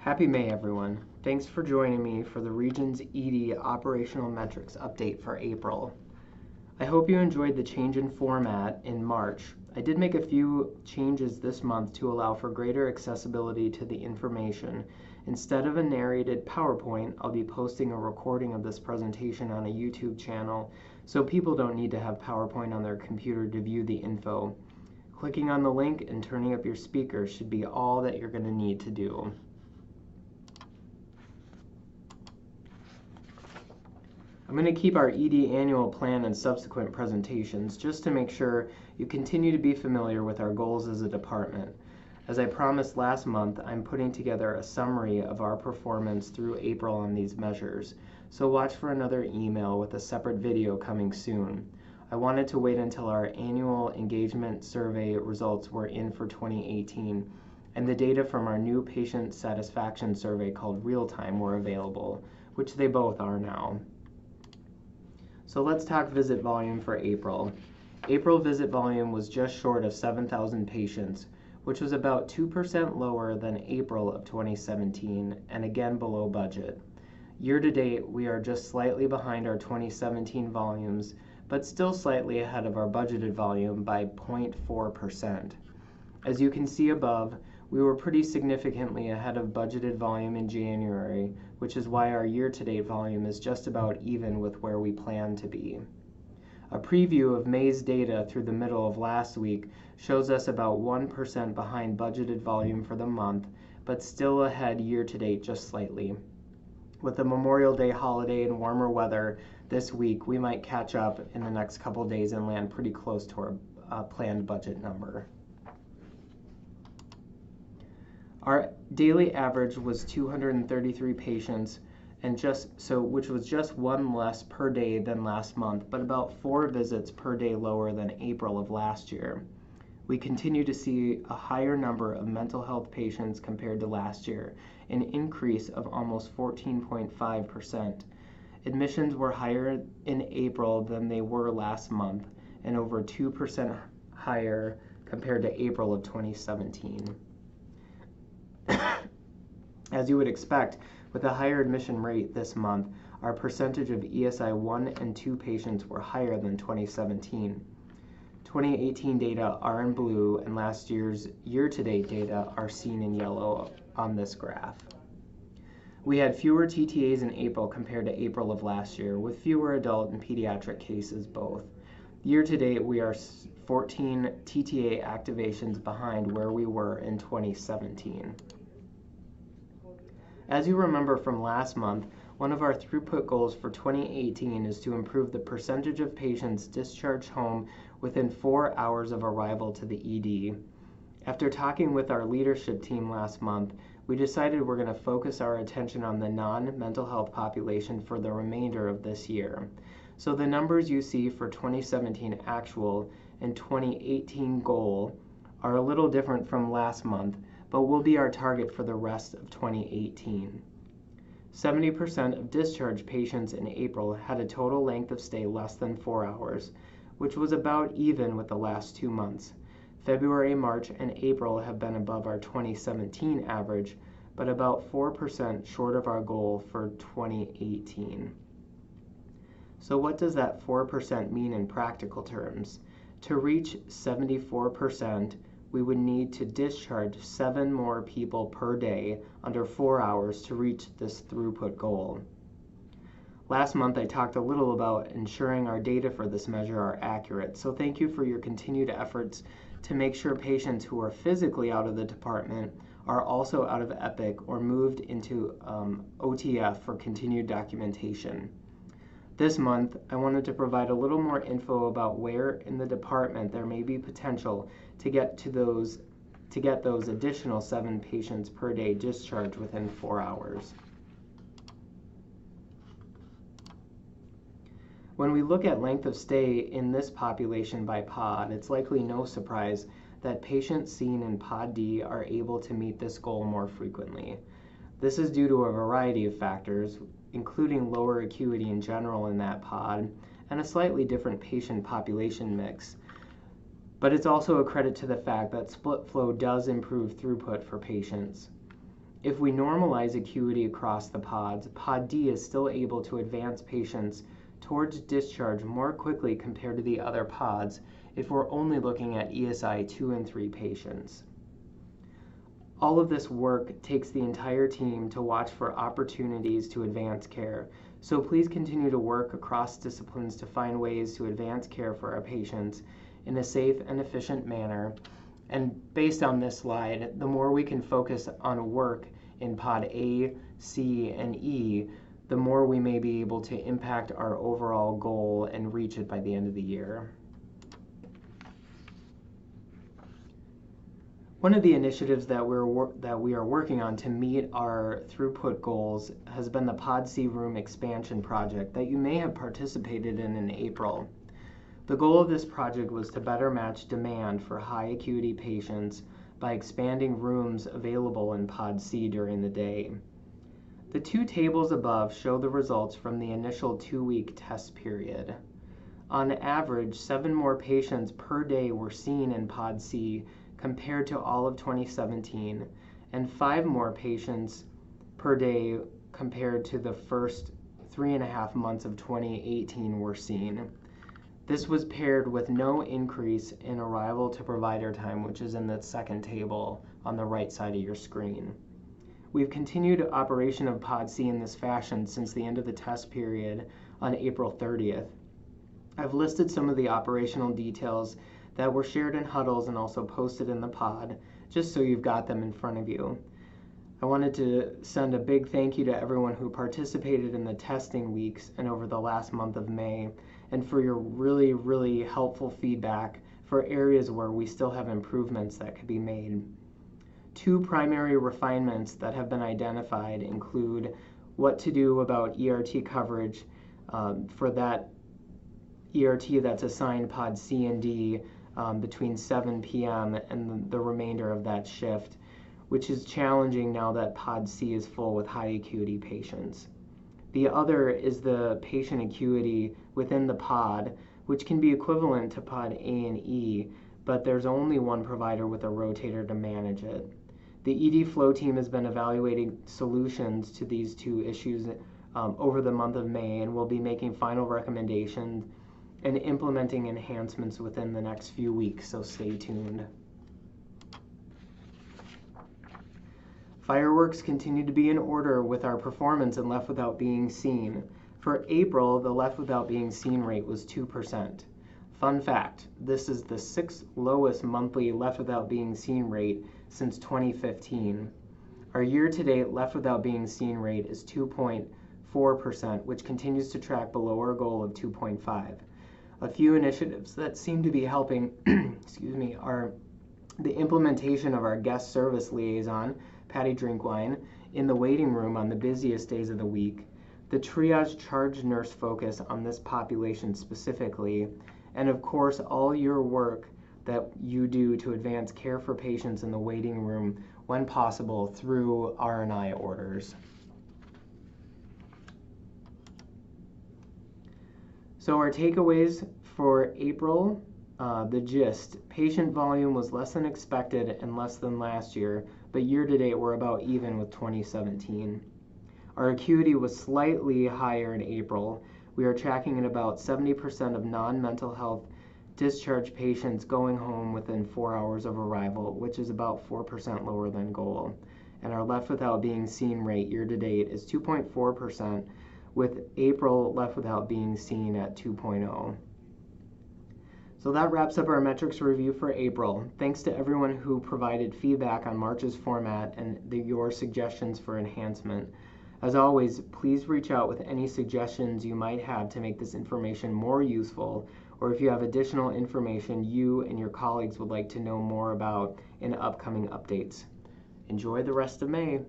Happy May, everyone. Thanks for joining me for the Regions ED Operational Metrics update for April. I hope you enjoyed the change in format in March. I did make a few changes this month to allow for greater accessibility to the information. Instead of a narrated PowerPoint, I'll be posting a recording of this presentation on a YouTube channel, so people don't need to have PowerPoint on their computer to view the info. Clicking on the link and turning up your speakers should be all that you're going to need to do. I'm going to keep our ED annual plan and subsequent presentations just to make sure you continue to be familiar with our goals as a department. As I promised last month, I'm putting together a summary of our performance through April on these measures, so watch for another email with a separate video coming soon. I wanted to wait until our annual engagement survey results were in for 2018 and the data from our new patient satisfaction survey called Real Time were available, which they both are now. So let's talk visit volume for April. April visit volume was just short of 7,000 patients, which was about 2% lower than April of 2017 and again below budget. Year to date, we are just slightly behind our 2017 volumes, but still slightly ahead of our budgeted volume by 0.4%. As you can see above, we were pretty significantly ahead of budgeted volume in January, which is why our year-to-date volume is just about even with where we plan to be. A preview of May's data through the middle of last week shows us about 1% behind budgeted volume for the month, but still ahead year-to-date just slightly. With the Memorial Day holiday and warmer weather this week, we might catch up in the next couple days and land pretty close to our planned budget number. Our daily average was 233 patients, which was just one less per day than last month, but about 4 visits per day lower than April of last year. We continue to see a higher number of mental health patients compared to last year, an increase of almost 14.5%. Admissions were higher in April than they were last month, and over 2% higher compared to April of 2017. As you would expect, with a higher admission rate this month, our percentage of ESI 1 and 2 patients were higher than 2017. 2018 data are in blue, and last year's year-to-date data are seen in yellow on this graph. We had fewer TTAs in April compared to April of last year, with fewer adult and pediatric cases both. Year-to-date, we are 14 TTA activations behind where we were in 2017. As you remember from last month, one of our throughput goals for 2018 is to improve the percentage of patients discharged home within 4 hours of arrival to the ED. After talking with our leadership team last month, we decided we're going to focus our attention on the non-mental health population for the remainder of this year. So the numbers you see for 2017 actual and 2018 goal are a little different from last month, but will be our target for the rest of 2018. 70% of discharged patients in April had a total length of stay less than 4 hours, which was about even with the last 2 months. February, March, and April have been above our 2017 average, but about 4% short of our goal for 2018. So what does that 4% mean in practical terms? To reach 74%, we would need to discharge 7 more people per day under 4 hours to reach this throughput goal. Last month, I talked a little about ensuring our data for this measure are accurate, so thank you for your continued efforts to make sure patients who are physically out of the department are also out of EPIC or moved into OTF for continued documentation. This month, I wanted to provide a little more info about where in the department there may be potential to get those additional 7 patients per day discharged within 4 hours. When we look at length of stay in this population by pod, it's likely no surprise that patients seen in Pod D are able to meet this goal more frequently. This is due to a variety of factors, including lower acuity in general in that pod and a slightly different patient population mix. But it's also a credit to the fact that split flow does improve throughput for patients. If we normalize acuity across the pods, Pod D is still able to advance patients towards discharge more quickly compared to the other pods if we're only looking at ESI 2 and 3 patients. All of this work takes the entire team to watch for opportunities to advance care, so please continue to work across disciplines to find ways to advance care for our patients in a safe and efficient manner. And based on this slide, the more we can focus on work in Pod A, C, and E, the more we may be able to impact our overall goal and reach it by the end of the year. One of the initiatives that we are working on to meet our throughput goals has been the Pod C room expansion project that you may have participated in April. The goal of this project was to better match demand for high acuity patients by expanding rooms available in Pod C during the day. The two tables above show the results from the initial 2-week test period. On average, 7 more patients per day were seen in Pod C compared to all of 2017, and 5 more patients per day compared to the first 3.5 months of 2018 were seen. This was paired with no increase in arrival to provider time, which is in the second table on the right side of your screen. We've continued operation of Pod C in this fashion since the end of the test period on April 30th. I've listed some of the operational details that were shared in huddles and also posted in the pod, just so you've got them in front of you. I wanted to send a big thank you to everyone who participated in the testing weeks and over the last month of May, and for your really, really helpful feedback for areas where we still have improvements that could be made. 2 primary refinements that have been identified include what to do about ERT coverage for that ERT that's assigned Pod C and D between 7 p.m. and the remainder of that shift, which is challenging now that Pod C is full with high acuity patients. The other is the patient acuity within the pod, which can be equivalent to Pod A and E, but there's only one provider with a rotator to manage it. The ED flow team has been evaluating solutions to these 2 issues over the month of May, and will be making final recommendations and implementing enhancements within the next few weeks, so stay tuned. Fireworks continue to be in order with our performance in left without being seen. For April, the left without being seen rate was 2%. Fun fact, this is the 6th lowest monthly left without being seen rate since 2015. Our year-to-date left without being seen rate is 2.4%, which continues to track below our goal of 2.5. A few initiatives that seem to be helping are the implementation of our guest service liaison, Patty Drinkwine, in the waiting room on the busiest days of the week, the triage charge nurse focus on this population specifically, and of course all your work that you do to advance care for patients in the waiting room when possible through R&I orders. So our takeaways for April, the gist. Patient volume was less than expected and less than last year, but year-to-date we're about even with 2017. Our acuity was slightly higher in April. We are tracking at about 70% of non-mental health discharge patients going home within 4 hours of arrival, which is about 4% lower than goal. And our left without being seen rate year-to-date is 2.4%, with April left without being seen at 2.0. So that wraps up our metrics review for April. Thanks to everyone who provided feedback on March's format and your suggestions for enhancement. As always, please reach out with any suggestions you might have to make this information more useful, or if you have additional information you and your colleagues would like to know more about in upcoming updates. Enjoy the rest of May.